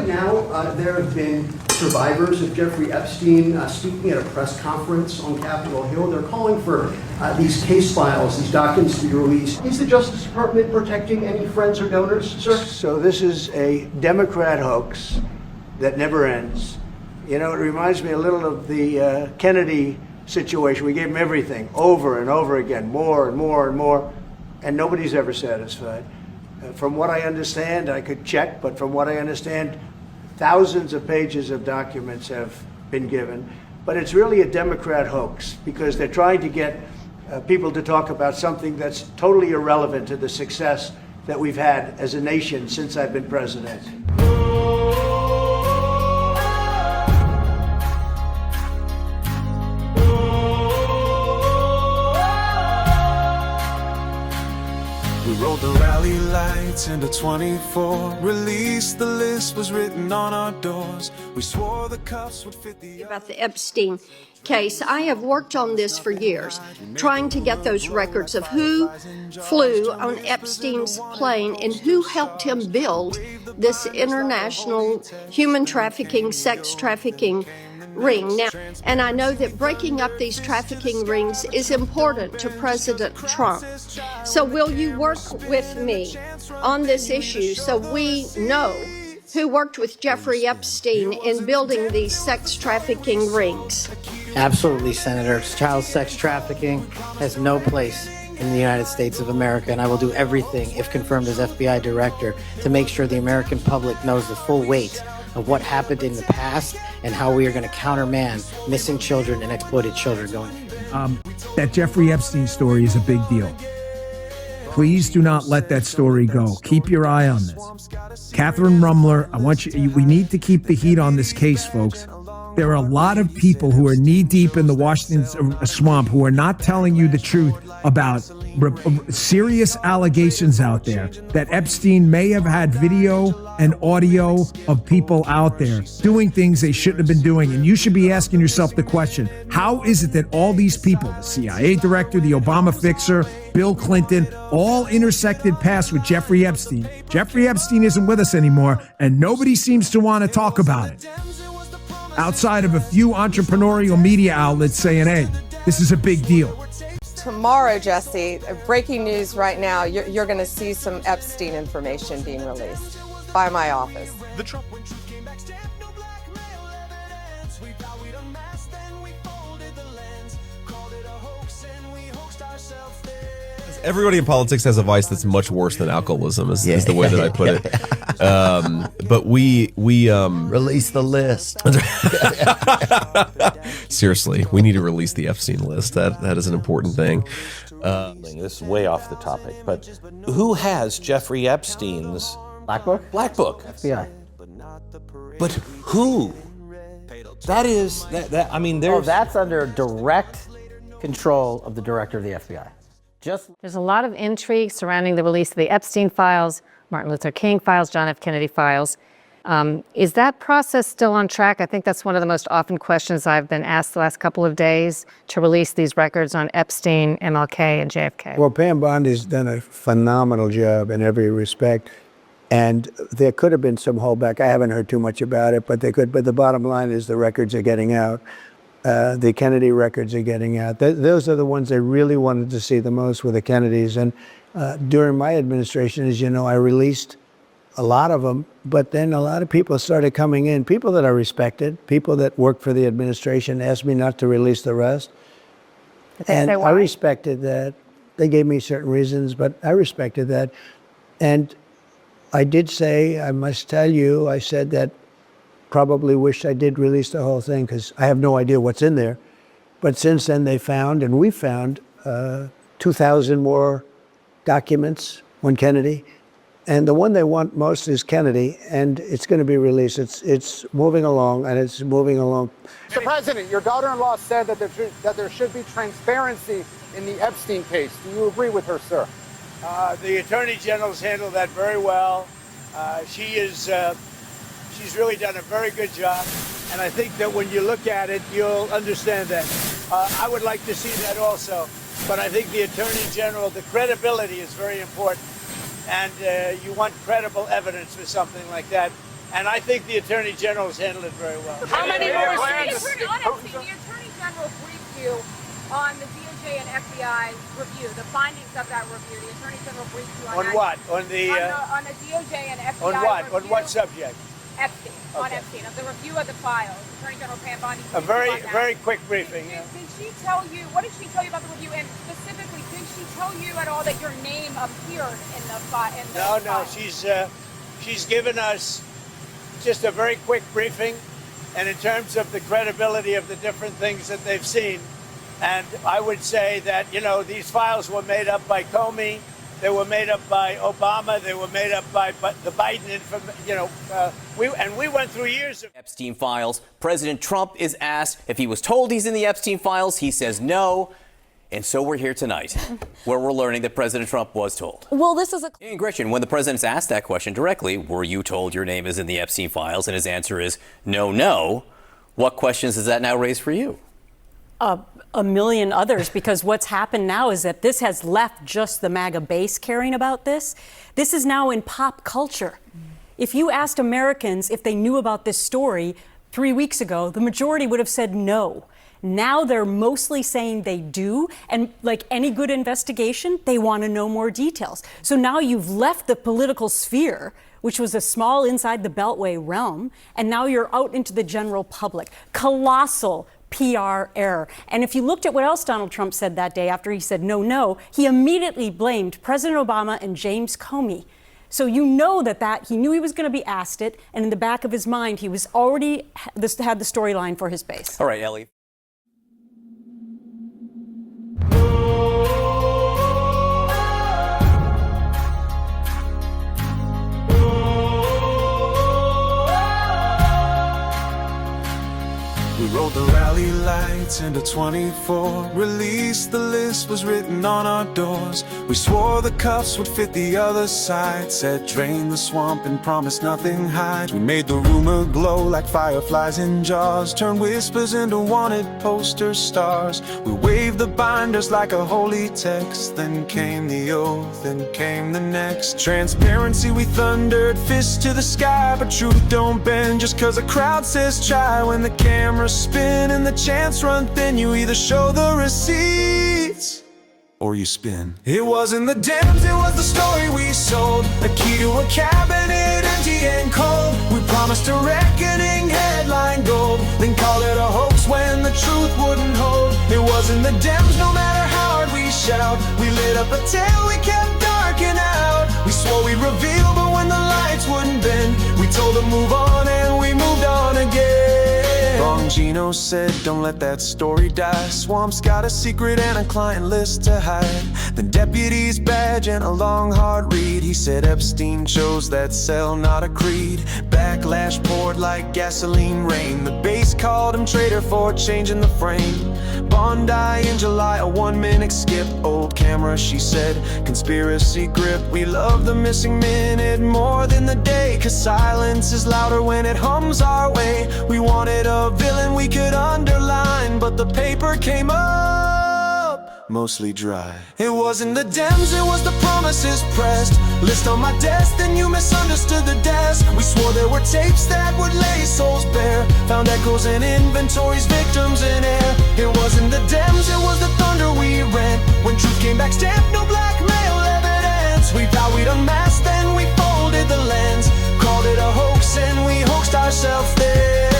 right now, there have been survivors of Jeffrey Epstein speaking at a press conference on Capitol Hill. They're calling for these case files, these documents to be released. Is the Justice Department protecting any friends or donors, sir? So this is a Democrat hoax that never ends. You know, it reminds me a little of the Kennedy situation. We gave him everything over and over again, more and more and more, and nobody's ever satisfied. From what I understand, I could check, but from what I understand, thousands of pages of documents have been given. But it's really a Democrat hoax because they're trying to get people to talk about something that's totally irrelevant to the success that we've had as a nation since I've been president. We rolled the rally lights into 24. Released the list was written on our doors. We swore the cuffs would fit the... About the Epstein case, I have worked on this for years, trying to get those records of who flew on Epstein's plane and who helped him build this international human trafficking, sex trafficking ring. Now, and I know that breaking up these trafficking rings is important to President Trump. So will you work with me on this issue so we know who worked with Jeffrey Epstein in building these sex trafficking rings? Absolutely, Senator. Child sex trafficking has no place in the United States of America, and I will do everything, if confirmed as FBI director, to make sure the American public knows the full weight of what happened in the past and how we are going to countermand missing children and exploited children going forward. That Jeffrey Epstein story is a big deal. Please do not let that story go. Keep your eye on this. Catherine Rumler, we need to keep the heat on this case, folks. There are a lot of people who are knee-deep in the Washington swamp who are not telling you the truth about serious allegations out there that Epstein may have had video and audio of people out there doing things they shouldn't have been doing. And you should be asking yourself the question, how is it that all these people, the CIA director, the Obama fixer, Bill Clinton, all intersected paths with Jeffrey Epstein? Jeffrey Epstein isn't with us anymore, and nobody seems to want to talk about it, outside of a few entrepreneurial media outlets saying, hey, this is a big deal. Tomorrow, Jesse, breaking news right now, you're going to see some Epstein information being released by my office. Everybody in politics has a vice that's much worse than alcoholism, is the way that I put it. But we release the list. Seriously, we need to release the Epstein list. That is an important thing. This is way off the topic, but who has Jeffrey Epstein's Black Book? Black Book? FBI. But who? That is that. I mean, there's. Oh, that's under direct control of the director of the FBI. There's a lot of intrigue surrounding the release of the Epstein files, Martin Luther King files, John F. Kennedy files. Is that process still on track? I think that's one of the most often questions I've been asked the last couple of days, to release these records on Epstein, MLK, and JFK. Well, Pam Bondi's done a phenomenal job in every respect, and there could have been some holdback. I haven't heard too much about it, but they could. But the bottom line is the records are getting out. The Kennedy records are getting out. Those are the ones I really wanted to see the most, were the Kennedys. And during my administration, as you know, I released a lot of them, but then a lot of people started coming in, people that I respected, people that worked for the administration, asked me not to release the rest. And I respected that. They gave me certain reasons, but I respected that. And I did say, I must tell you, I said that probably wish I did release the whole thing because I have no idea what's in there. But since then they found, and we found 2,000 more documents on Kennedy. And the one they want most is Kennedy, and it's going to be released. It's moving along, and it's moving along. Mr. President, your daughter-in-law said that there should be transparency in the Epstein case. Do you agree with her, sir? The Attorney General's handled that very well. She's really done a very good job, and I think that when you look at it, you'll understand that. I would like to see that also, but I think the Attorney General, the credibility is very important, and you want credible evidence for something like that, And I think the Attorney General has handled it very well. How many more The Attorney General briefed you on the DOJ and FBI review, the findings of that review. The Attorney General briefed you on On that. what? On the DOJ and FBI on what? review. On what subject? Epstein. On Okay. Epstein, of the review of the files. Attorney General Pam Bondi. A very quick briefing. Did she tell you, what did she tell you about the review? And specifically, did she tell you at all that your name appeared in the file? No, she's given us just a very quick briefing, and in terms of the credibility of the different things that they've seen. And I would say that, these files were made up by Comey, they were made up by Obama, they were made up by the Biden, we went through years of Epstein files. President Trump is asked if he was told he's in the Epstein files. He says no. And so we're here tonight, where we're learning that President Trump was told. Well, this is a... And Gretchen, when the president's asked that question directly, were you told your name is in the Epstein files? And his answer is no. What questions does that now raise for you? A million others, because what's happened now is that this has left just the MAGA base caring about this. This is now in pop culture. If you asked Americans if they knew about this story 3 weeks ago, the majority would have said no. Now they're mostly saying they do, and like any good investigation, they want to know more details. So now you've left the political sphere, which was a small inside the Beltway realm, and now you're out into the general public. Colossal PR error. And if you looked at what else Donald Trump said that day after he said no, he immediately blamed President Obama and James Comey. So you know that he knew he was going to be asked it, and in the back of his mind, he was already had the storyline for his base. All right, Ellie. We rolled the rally lights into 24. Released the list was written on our doors. We swore the cuffs would fit the other side. Said drain the swamp and promised nothing hides. We made the rumor glow like fireflies in jars. Turned whispers into wanted poster stars. We waved the binders like a holy text. Then came the oath, then came the next. Transparency we thundered, fists to the sky. But truth don't bend just cause a crowd says try. When the cameras spin and the chance run thin, you either show the receipts or you spin. It wasn't the Dems, it was the story we sold. A key to a cabinet, empty and cold. We promised a reckoning, headline gold. Then called it a hoax when the truth wouldn't hold. It wasn't the Dems, no matter how hard we shout. We lit up a tale, we kept darking out. We swore we'd reveal, but when the lights wouldn't bend, we told them move on and we moved on again. Bongino said, don't let that story die. Swamp's got a secret and a client list to hide. The deputy's badge and a long hard read. He said Epstein chose that cell, not a creed. Backlash poured like gasoline rain. The base called him traitor for changing the frame. Bondi in July, a 1-minute skip. Old camera, she said, conspiracy grip. We love the missing minute more than the day, cause silence is louder when it hums our way. We wanted a villain we could underline, but the paper came up mostly dry. It wasn't the Dems, it was the promises pressed. List on my desk, then you misunderstood the desk. We swore there were tapes that would lay souls bare. Found echoes in inventories, victims in air. It wasn't the Dems, it was the thunder we rent. When truth came back stamped, no blackmail evidence. We thought we'd unmasked, then we folded the lens. Called it a hoax and we hoaxed ourselves then.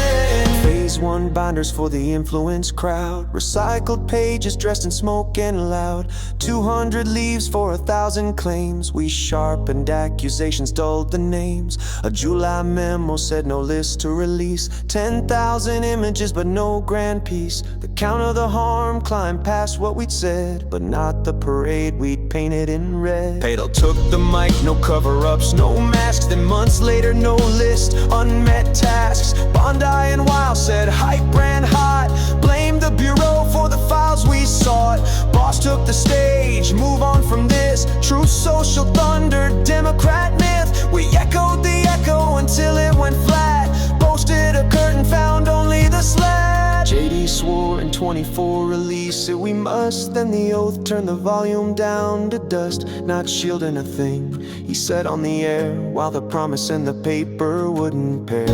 Phase 1 binders for the influence crowd. Recycled pages dressed in smoke and loud. 200 leaves for 1,000 claims. We sharpened accusations, dulled the names. A July memo said no list to release. 10,000 images but no grand piece. The count of the harm climbed past what we'd said, but not the parade we'd painted in red. Padel took the mic, no cover-ups, no masks. Then months later, no list, unmet tasks. Bondi and Wild said hype ran hot. Blamed the Bureau for the files we sought. Boss took the stage, move on from this. True social thunder, Democrat myth. We echoed the echo until it went flat. Posted a curtain, found only the slat. JD swore in 24 release it we must. Then the oath turned the volume down to dust. Not shielding a thing, he said on the air, while the promise and the paper wouldn't pair.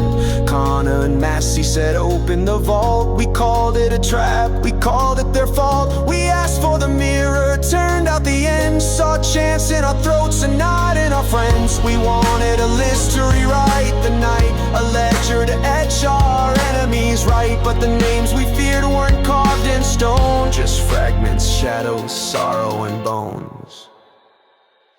Connor and Massey said open the vault. We called it a trap, we called it their fault. We asked for the mirror, turned out the end. Saw a chance in our throats and not in our friends. We wanted a list to rewrite the night, a ledger to etch our enemies right. But the names we feared weren't carved in stone, just fragments, shadows, sorrow and bones.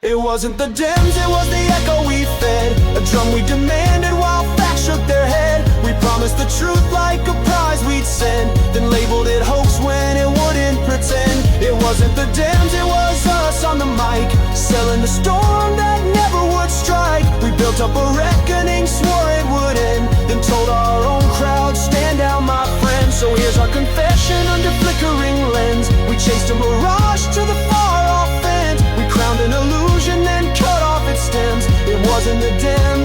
It wasn't the Dems, it was the echo we fed, a drum we demanded while facts shook their head. We promised the truth like a prize we'd send, then labeled it hoax when it wouldn't pretend. It wasn't the Dems, it was us on the mic, selling the storm that never would strike. We built up a reckoning, swore it would end, then told our own crowd, stand down my friends. So here's our confession under flickering lens. We chased a mirage to the far off end. We crowned an illusion, then cut off its stems. It wasn't the Dems,